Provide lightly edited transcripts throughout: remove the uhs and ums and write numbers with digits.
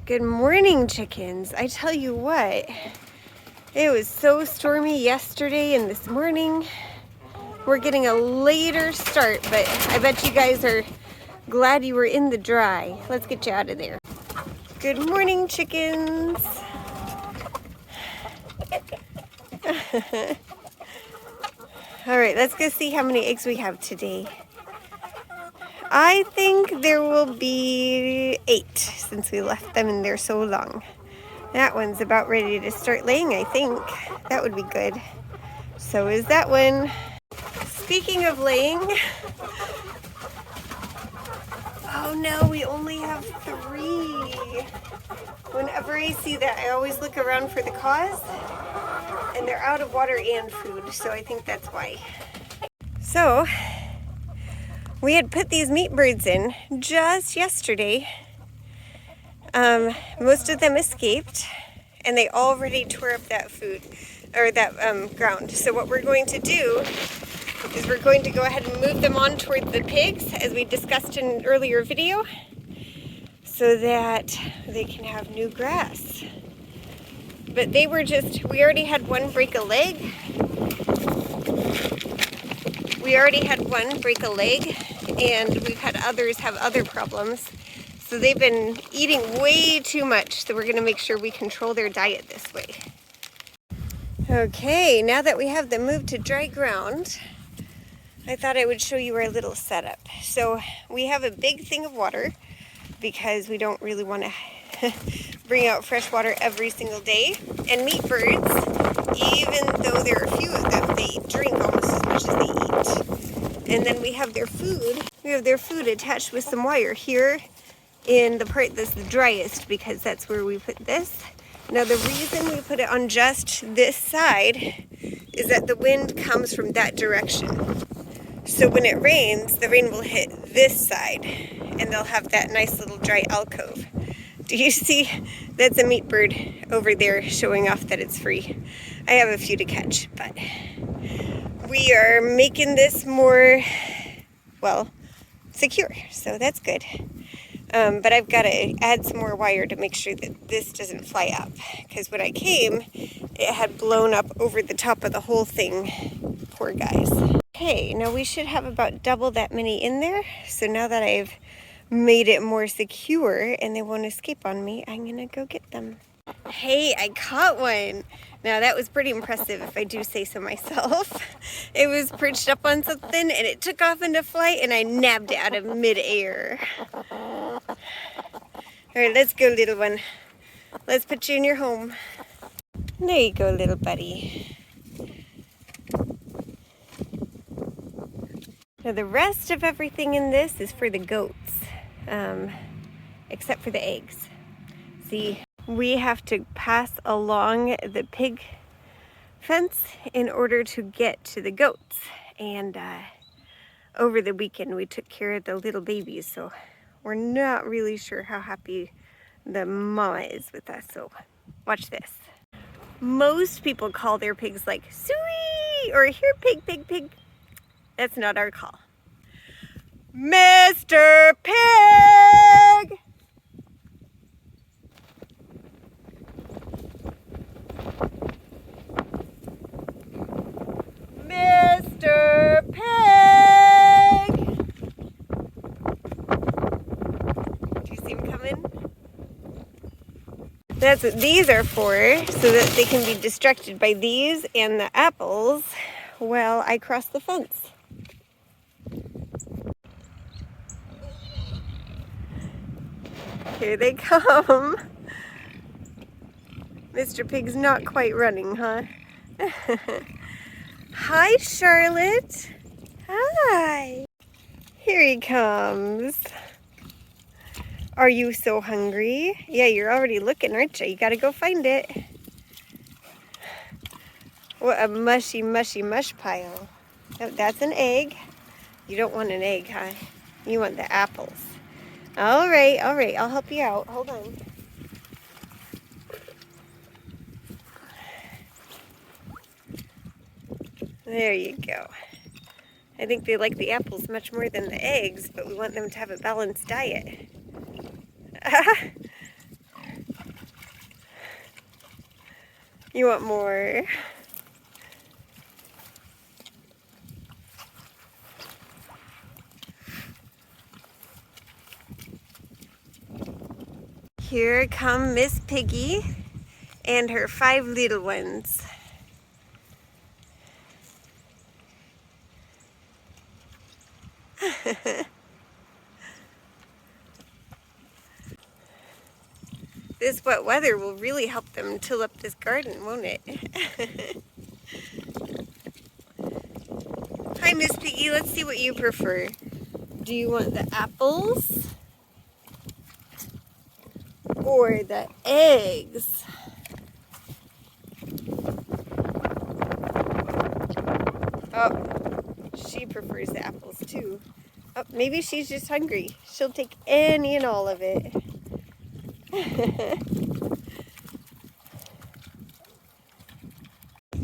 Good morning, chickens. I tell you what, it was so stormy yesterday and this morning. We're getting a later start, but I bet you guys are glad you were in the dry. Let's get you out of there. Good morning, chickens. All right, let's go see how many eggs we have today. I think there will be 8 since we left them in there so long. That one's about ready to start laying, I think. That would be good. So is that one. Speaking of laying, oh no, we only have 3. Whenever I see that, I always look around for the cause, and they're out of water and food, so I think that's why. So, we had put these meat birds in just yesterday. Most of them escaped, and they already tore up that food, or that ground. So what we're going to do is we're going to go ahead and move them on toward the pigs, as we discussed in an earlier video, so that they can have new grass. But they were we already had one break a leg. And we've had others have other problems. So they've been eating way too much, so we're gonna make sure we control their diet this way. Okay, now that we have them moved to dry ground, I thought I would show you our little setup. So we have a big thing of water because we don't really want to bring out fresh water every single day. And meat birds, even though there are a few of them, they drink almost as much as they eat. And then we have their food. We have their food attached with some wire here in the part that's the driest, because that's where we put this. Now the reason we put it on just this side is that the wind comes from that direction. So when it rains, the rain will hit this side and they'll have that nice little dry alcove. Do you see? That's a meat bird over there showing off that it's free. I have a few to catch, but we are making this more, well, secure, so that's good. But I've got to add some more wire to make sure that this doesn't fly up, because when I came, it had blown up over the top of the whole thing. Poor guys. Okay, now we should have about double that many in there. So now that I've made it more secure and they won't escape on me, I'm gonna go get them. Hey, I caught one. Now that was pretty impressive, if I do say so myself. It was perched up on something and it took off into flight and I nabbed it out of midair. All right, let's go, little one. Let's put you in your home. There you go, little buddy. Now the rest of everything in this is for the goats, except for the eggs. See, we have to pass along the pig fence in order to get to the goats. And over the weekend we took care of the little babies, so we're not really sure how happy the mama is with us. So watch this. Most people call their pigs like "Suey" or "Here, pig, pig, pig." That's not our call. Mr. Pig! Mr. Pig! Do you see him coming? That's what these are for, so that they can be distracted by these and the apples while I cross the fence. Here they come. Mr. Pig's not quite running, huh? Hi, Charlotte. Hi. Here he comes. Are you so hungry? Yeah, you're already looking, aren't you? You gotta go find it. What a mushy, mushy mush pile. Oh, that's an egg. You don't want an egg, huh? You want the apples. All right, I'll help you out. Hold on. There you go. I think they like the apples much more than the eggs, but we want them to have a balanced diet. You want more? Here come Miss Piggy and her 5 little ones. This wet weather will really help them till up this garden, won't it? Hi, Miss Piggy. Let's see what you prefer. Do you want the apples or the eggs? Oh, she prefers the apples too. Oh, maybe she's just hungry. She'll take any and all of it.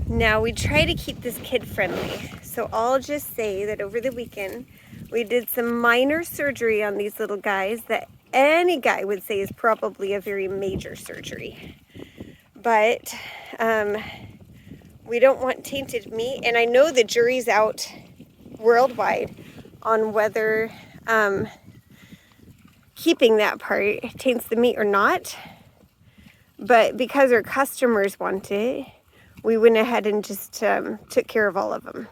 Now, we try to keep this kid friendly, so I'll just say that over the weekend we did some minor surgery on these little guys that any guy would say is probably a very major surgery. But we don't want tainted meat, and I know the jury's out worldwide on whether keeping that part taints the meat or not. But because our customers want it, we went ahead and just took care of all of them.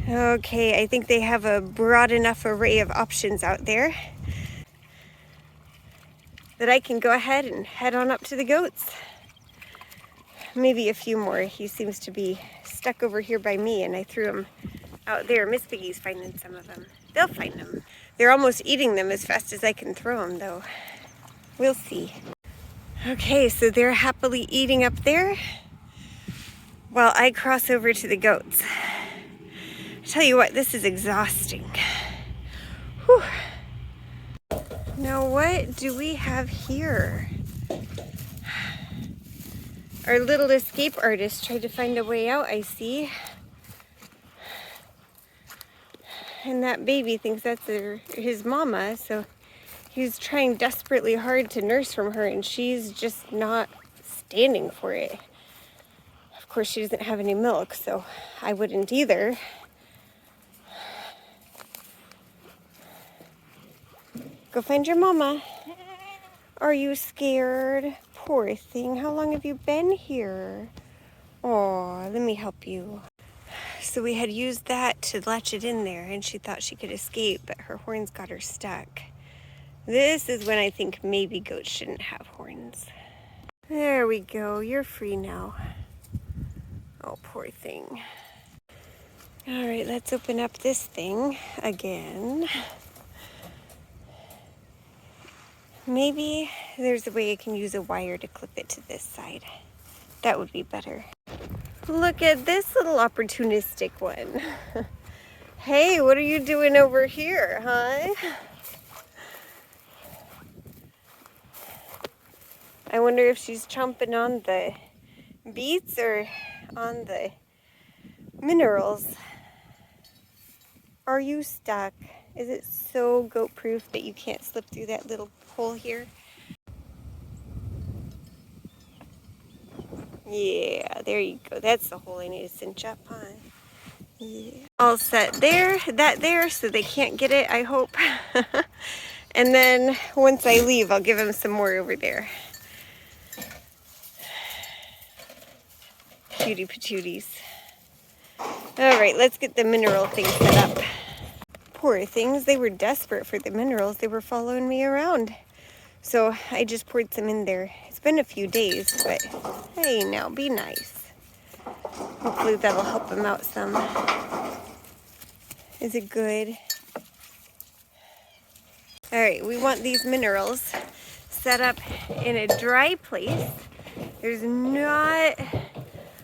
Okay, I think they have a broad enough array of options out there that I can go ahead and head on up to the goats. Maybe a few more. He seems to be stuck over here by me, and I threw him out there. Miss Piggy's finding some of them. They'll find them. They're almost eating them as fast as I can throw them, though. We'll see. Okay, so they're happily eating up there while I cross over to the goats. I tell you what, this is exhausting. Whew. Now, what do we have here? Our little escape artist tried to find a way out, I see. And that baby thinks that's his mama, so he's trying desperately hard to nurse from her, and she's just not standing for it. Of course, she doesn't have any milk, so I wouldn't either. Go find your mama. Are you scared? Poor thing. How long have you been here? Oh, let me help you. So we had used that to latch it in there, and she thought she could escape, but her horns got her stuck. This is when I think maybe goats shouldn't have horns. There we go. You're free now. Oh, poor thing. All right, let's open up this thing again. Maybe there's a way I can use a wire to clip it to this side. That would be better. Look at this little opportunistic one. Hey, what are you doing over here, huh? I wonder if she's chomping on the beets or on the minerals. Are you stuck? Is it so goat proof that you can't slip through that little hole here? Yeah, there you go. That's the hole I need to cinch up, huh? Yeah. All set there, that there, so they can't get it, I hope. And then once I leave, I'll give them some more over there. Cutie patooties. All right, let's get the mineral thing set up. Poor things, they were desperate for the minerals. They were following me around. So I just poured some in there. It's been a few days, but hey, now be nice. Hopefully that'll help them out some. Is it good? All right, we want these minerals set up in a dry place. There's not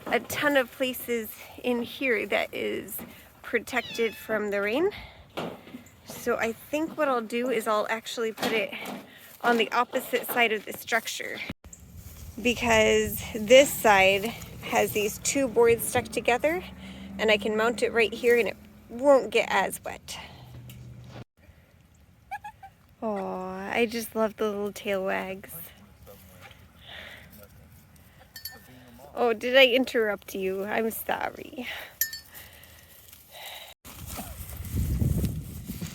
a ton of places in here that is protected from the rain. So I think what I'll do is I'll actually put it on the opposite side of the structure, because this side has these 2 boards stuck together, and I can mount it right here and it won't get as wet. Oh, I just love the little tail wags. Oh, did I interrupt you? I'm sorry.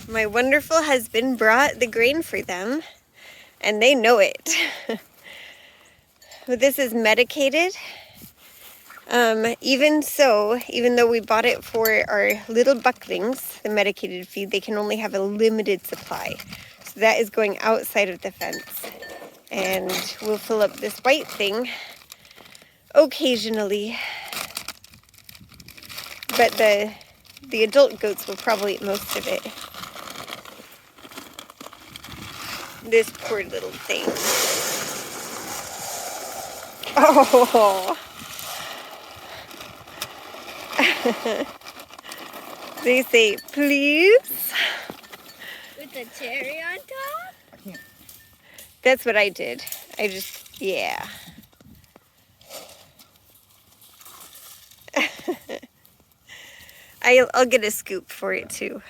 My wonderful husband brought the grain for them, and they know it. But this is medicated. Even so, even though we bought it for our little bucklings, the medicated feed, they can only have a limited supply. So that is going outside of the fence. And we'll fill up this white thing occasionally. But the adult goats will probably eat most of it. This poor little thing. Oh! They say, please. With the cherry on top? I can't. That's what I did. I just, yeah. I'll get a scoop for it too.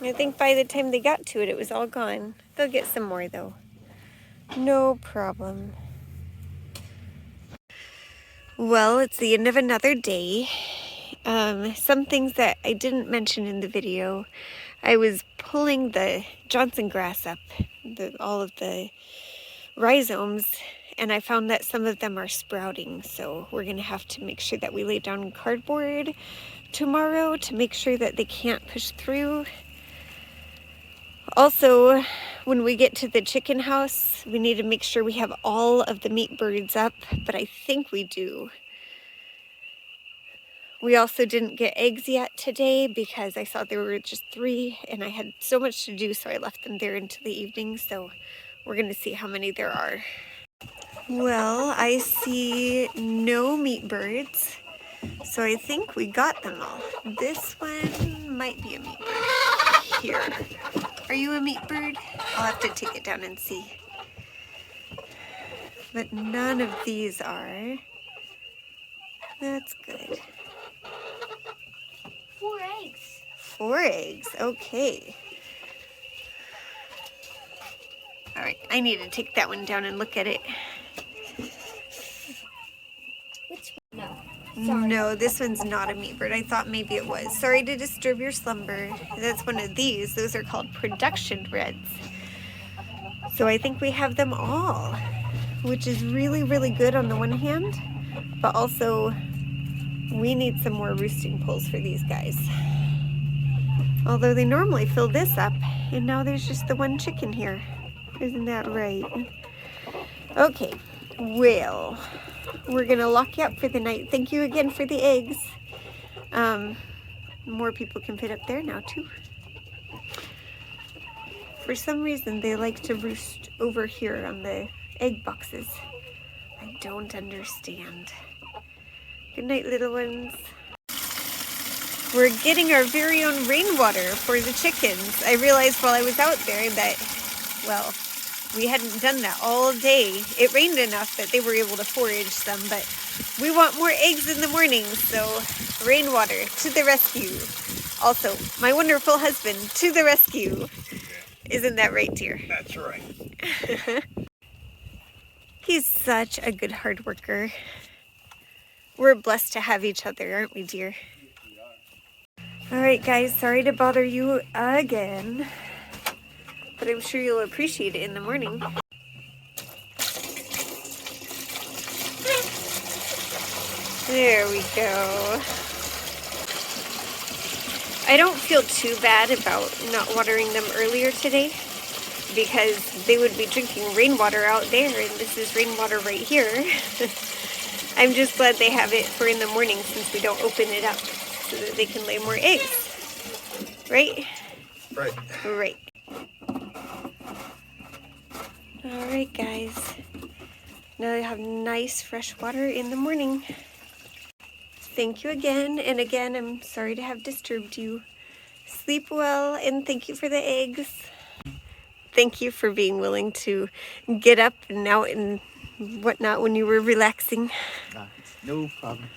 I think by the time they got to it, it was all gone. They'll get some more though. No problem. Well, it's the end of another day. Some things that I didn't mention in the video. I was pulling the Johnson grass up, all of the rhizomes, and I found that some of them are sprouting. So we're going to have to make sure that we lay down cardboard tomorrow to make sure that they can't push through. Also, when we get to the chicken house, we need to make sure we have all of the meat birds up, but I think we do. We also didn't get eggs yet today because I saw there were just 3 and I had so much to do, so I left them there until the evening. So we're going to see how many there are. Well, I see no meat birds, so I think we got them all. This one might be a meat bird. Here. Are you a meat bird? I'll have to take it down and see. But none of these are. That's good. 4 eggs. 4 eggs, okay. All right, I need to take that one down and look at it. Which one? No. Sorry. No, this one's not a meat bird. I thought maybe it was. Sorry to disturb your slumber. That's one of these. Those are called production reds. So I think we have them all, which is really, really good on the one hand, but also we need some more roosting poles for these guys. Although they normally fill this up, and now there's just the one chicken here. Isn't that right? Okay, well, we're gonna lock you up for the night. Thank you again for the eggs. More people can fit up there now too. For some reason, they like to roost over here on the egg boxes. I don't understand. Good night, little ones. We're getting our very own rainwater for the chickens. I realized while I was out there that, well, we hadn't done that all day. It rained enough that they were able to forage some, but we want more eggs in the morning, so rainwater to the rescue. Also, my wonderful husband to the rescue. Isn't that right, dear? That's right. He's such a good hard worker. We're blessed to have each other, aren't we, dear? All right, guys, sorry to bother you again, but I'm sure you'll appreciate it in the morning. There we go. I don't feel too bad about not watering them earlier today because they would be drinking rainwater out there and this is rainwater right here. I'm just glad they have it for in the morning since we don't open it up so that they can lay more eggs. Right? Right. Right. Alright, guys. Now they have nice fresh water in the morning. Thank you again, and again, I'm sorry to have disturbed you. Sleep well, and thank you for the eggs. Thank you for being willing to get up and out and whatnot when you were relaxing. No problem.